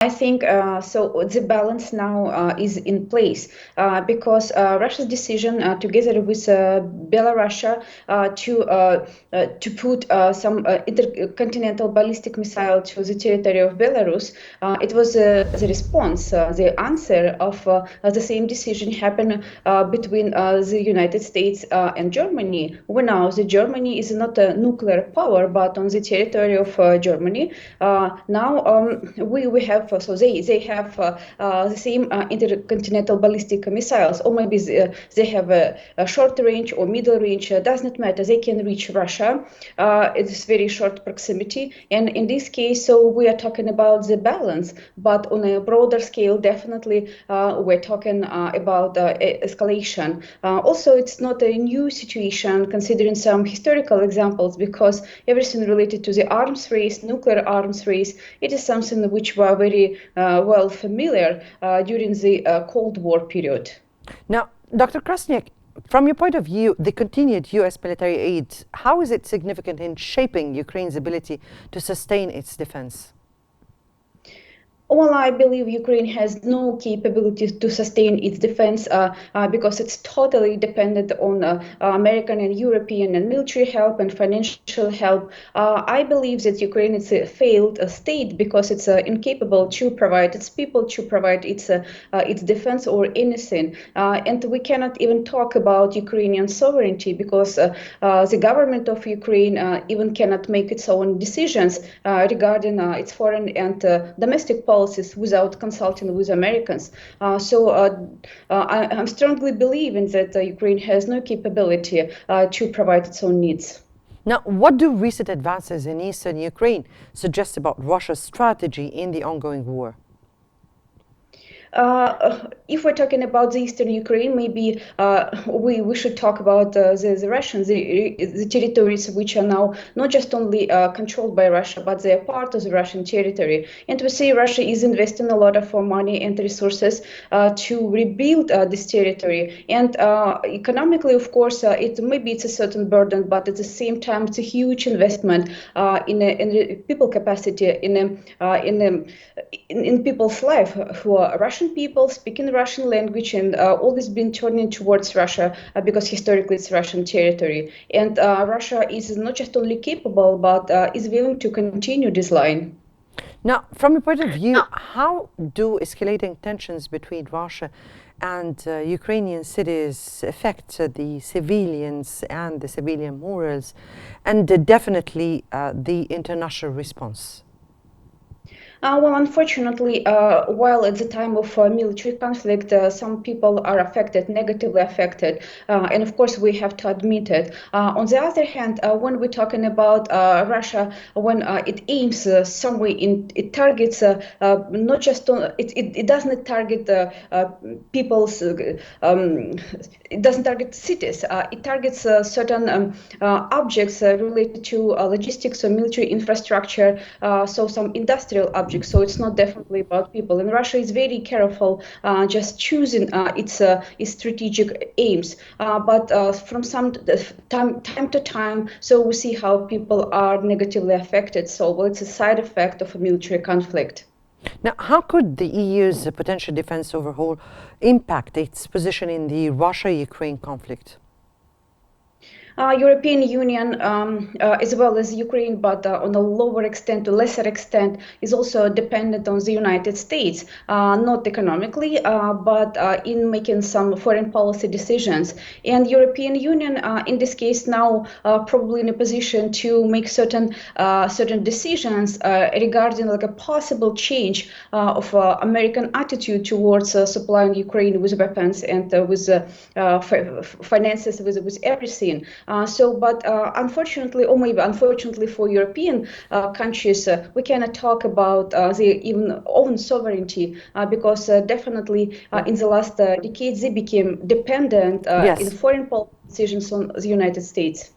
I think so. The balance now is in place because Russia's decision, together with Belarus, to put some intercontinental ballistic missile to the territory of Belarus, it was the response, the answer of the same decision happened between the United States and Germany. When now the Germany is not a nuclear power, but on the territory of Germany. Now we have so they have the same intercontinental ballistic missiles, or maybe they have a short range or middle range. Does not matter. They can reach Russia. It's very short proximity, and in this case, so we are talking about the balance. But on a broader scale, definitely we're talking about escalation. Also, it's not a new situation considering some historical examples, because everything related to the arms race, nuclear arms race, it is something which were very well familiar during the Cold War period. Now, Dr. Krasnyak, from your point of view, the continued U.S. military aid, how is it significant in shaping Ukraine's ability to sustain its defense? Well, I believe Ukraine has no capability to sustain its defense because it's totally dependent on American and European and military help and financial help. I believe that Ukraine is a failed state because it's incapable to provide its people, to provide its defense or anything. And we cannot even talk about Ukrainian sovereignty because the government of Ukraine even cannot make its own decisions regarding its foreign and domestic policy without consulting with Americans. I'm strongly believing that Ukraine has no capability to provide its own needs. Now, what do recent advances in eastern Ukraine suggest about Russia's strategy in the ongoing war? If we're talking about the eastern Ukraine, maybe we should talk about the Russians, the territories which are now not just only controlled by Russia, but they are part of the Russian territory. And we see Russia is investing a lot of money and resources to rebuild this territory. And economically, of course, it's a certain burden, but at the same time, it's a huge investment in people capacity, in people's life who are Russian people speaking the Russian language and always been turning towards Russia because historically it's Russian territory. And Russia is not just only capable, but is willing to continue this line. Now, from your point of view, how do escalating tensions between Russia and Ukrainian cities affect the civilians and the civilian morals, and definitely the international response? Well, unfortunately, while at the time of military conflict, some people are negatively affected, and of course we have to admit it. On the other hand, when we're talking about Russia, when it aims some way, it targets not just on, it doesn't target people's, it doesn't target cities. It targets certain objects related to logistics or military infrastructure, so some industrial objects. So it's not definitely about people. And Russia is very careful just choosing its strategic aims. But from some time to time, so we see how people are negatively affected. So well, it's a side effect of a military conflict. Now, how could the EU's potential defense overhaul impact its position in the Russia-Ukraine conflict? European Union, as well as Ukraine, but on a lower extent, to lesser extent, is also dependent on the United States, not economically, but in making some foreign policy decisions. And European Union, in this case, now probably in a position to make certain decisions regarding like a possible change of American attitude towards supplying Ukraine with weapons and with finances, with everything. But unfortunately, or maybe unfortunately for European countries, we cannot talk about their even own sovereignty because definitely in the last decades they became dependent in foreign policy decisions on the United States.